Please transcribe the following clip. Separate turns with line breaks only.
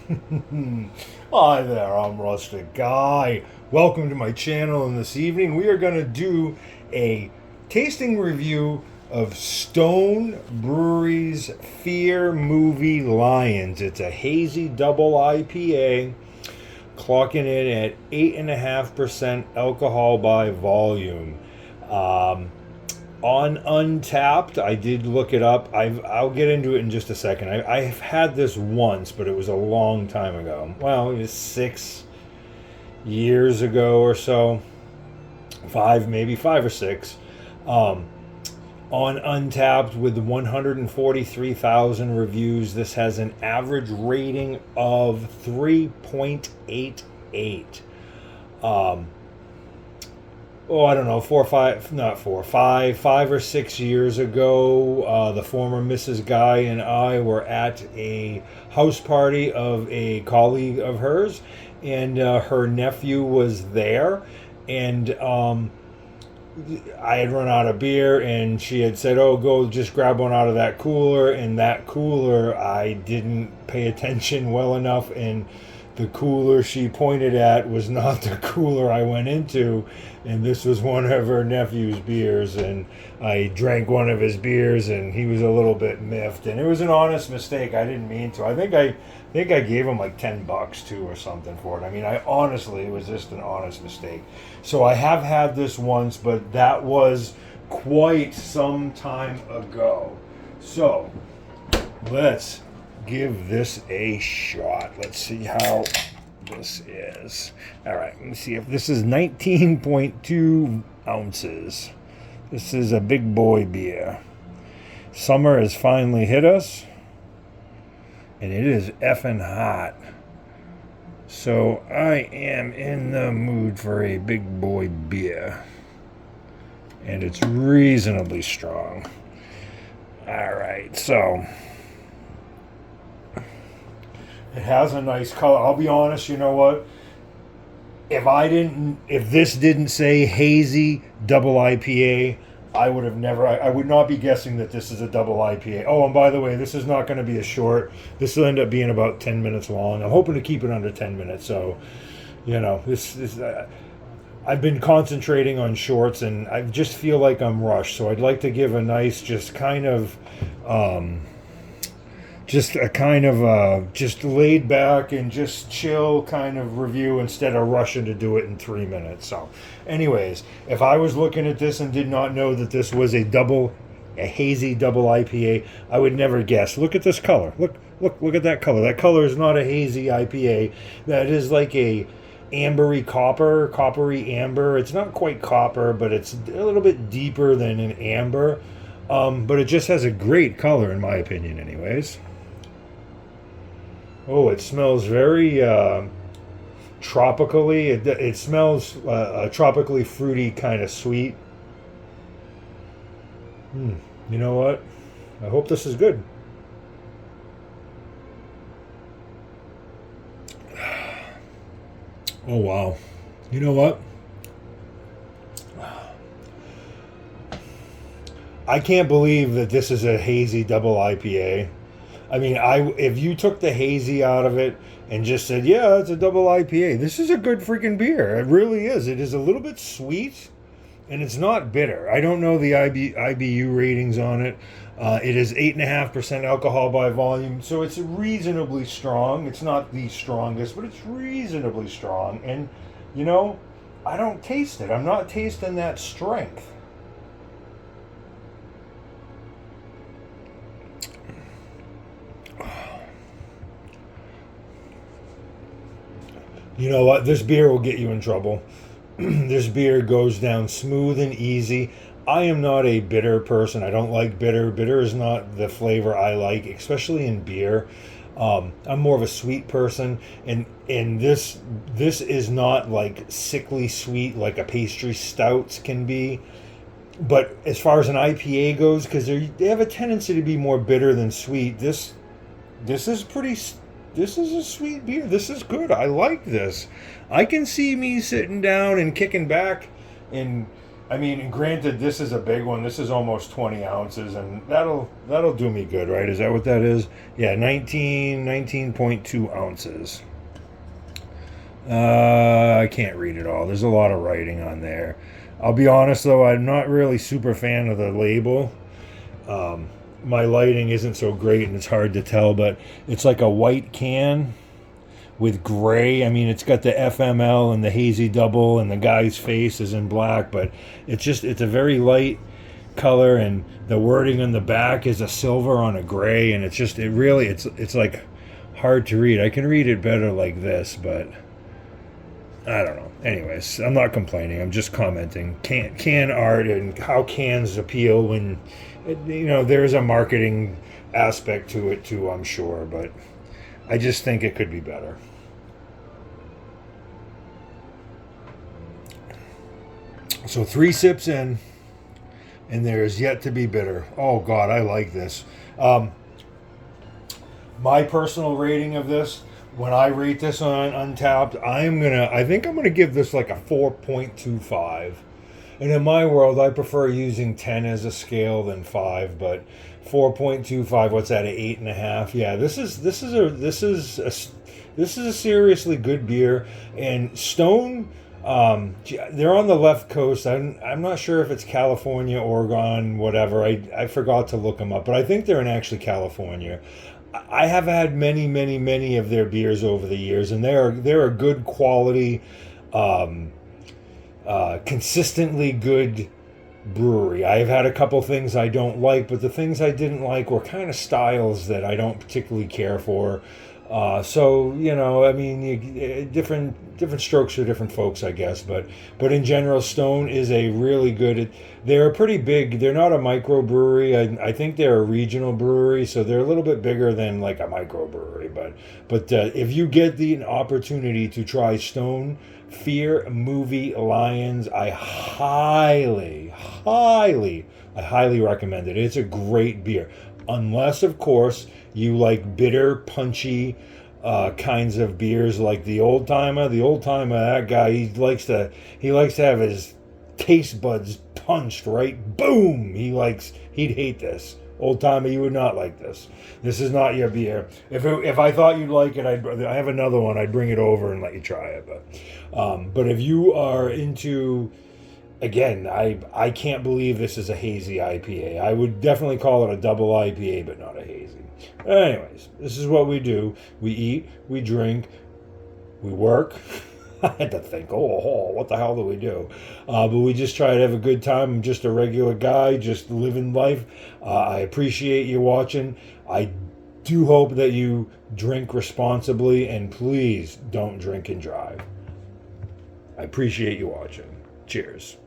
Hi there, I'm Rustic Guy. Welcome to my channel, and this evening we are going to do a tasting review of Stone Brewery's Fear Movie Lions. It's a hazy double IPA, clocking in at 8.5% alcohol by volume. Um, on Untapped, I did look it up. I'll get into it in just a second. I've had this once, but it was a long time ago. Well, it was 6 years ago or so. Maybe 5 or 6. Um, on Untapped, with 143,000 reviews, this has an average rating of 3.88. I don't know, 5 or 6 years ago, the former Mrs. Guy and I were at a house party of a colleague of hers, and her nephew was there, and I had run out of beer, and she had said, "Oh, go just grab one out of that cooler." And that cooler, I didn't pay attention well enough, and the cooler she pointed at was not the cooler I went into, and this was one of her nephew's beers, and I drank one of his beers, and he was a little bit miffed, and it was an honest mistake. I didn't mean to. I think I gave him like $10 too or something for it. I mean, I honestly, it was just an honest mistake. So I have had this once, but that was quite some time ago. So let's give this a shot. Let's see how this is. All right, let me see if this is 19.2 ounces. This is a big boy beer. Summer has finally hit us, and it is effing hot. So I am in the mood for a big boy beer, and it's reasonably strong. All right, so it has a nice color. I'll be honest, you know what? If this didn't say hazy double IPA, I would not be guessing that this is a double IPA. Oh, and by the way, this is not going to be a short. This will end up being about 10 minutes long. I'm hoping to keep it under 10 minutes. So, I've been concentrating on shorts, and I just feel like I'm rushed. So I'd like to give a nice, just laid back and just chill kind of review instead of rushing to do it in 3 minutes. So anyways, if I was looking at this and did not know that this was a hazy double IPA, I would never guess. Look at this color. Look at that color. That color is not a hazy IPA. That is like a coppery amber. It's not quite copper, but it's a little bit deeper than an amber. But it just has a great color in my opinion anyways. Oh, it smells very tropically. It smells tropically fruity, kind of sweet. You know what? I hope this is good. Oh, wow. You know what? I can't believe that this is a hazy double IPA. I mean, if you took the hazy out of it and just said, yeah, it's a double IPA, this is a good freaking beer. It really is. It is a little bit sweet, and it's not bitter. I don't know the IBU ratings on it. It is 8.5% alcohol by volume, so it's reasonably strong. It's not the strongest, but it's reasonably strong. And, I don't taste it. I'm not tasting that strength. You know what? This beer will get you in trouble. This beer goes down smooth and easy. I am not a bitter person. I don't like bitter. Bitter is not the flavor I like, especially in beer. I'm more of a sweet person, and this is not like sickly sweet like a pastry stouts can be. But as far as an IPA goes, because they have a tendency to be more bitter than sweet, this is pretty. This is a sweet beer. This is good. I like this. I can see me sitting down and kicking back and I mean, granted, this is a big one. This is almost 20 ounces, and that'll do me good, right? Is that what that is? Yeah, 19.2 ounces. I can't read it all. There's a lot of writing on there. I'll be honest, though, I'm not really super fan of the label. My lighting isn't so great, and it's hard to tell, but it's like a white can with gray. I mean, it's got the FML and the Hazy double, and the guy's face is in black, but it's a very light color, and the wording on the back is a silver on a gray, and it's like hard to read. I can read it better like this, but I don't know. Anyways, I'm not complaining. I'm just commenting. Can art and how cans appeal when, there's a marketing aspect to it too, I'm sure, but I just think it could be better. So 3 sips in, and there's yet to be bitter. Oh God, I like this. My personal rating of this, when I rate this on Untapped, I think I'm gonna give this like a 4.25. And in my world, I prefer using 10 as a scale than 5, but 4.25. What's that? An 8.5. Yeah, this is a seriously good beer. And Stone, they're on the left coast. I'm not sure if it's California, Oregon, whatever. I forgot to look them up, but I think they're in actually California. I have had many, many, many of their beers over the years, and they're a good quality, consistently good brewery. I've had a couple things I don't like, but the things I didn't like were kind of styles that I don't particularly care for. So I mean, different strokes for different folks, I guess. But in general, Stone is a really good. They're a pretty big. They're not a microbrewery. I think they're a regional brewery, so they're a little bit bigger than like a microbrewery. But if you get the opportunity to try Stone Fear Movie Lions, I highly recommend it. It's a great beer, unless of course you like bitter, punchy kinds of beers like the Old Timer. The Old Timer, that guy, he likes to have his taste buds punched, right? Boom! He'd hate this. Old Timer, you would not like this. This is not your beer. If I thought you'd like it, I have another one. I'd bring it over and let you try it. But if you are into, again, I can't believe this is a hazy IPA. I would definitely call it a double IPA, but not a hazy. Anyways, this is what we do. We eat, we drink, we work. I had to think, what the hell do we do? But we just try to have a good time. I'm just a regular guy, just living life. I appreciate you watching. I do hope that you drink responsibly, and please don't drink and drive. I appreciate you watching. Cheers.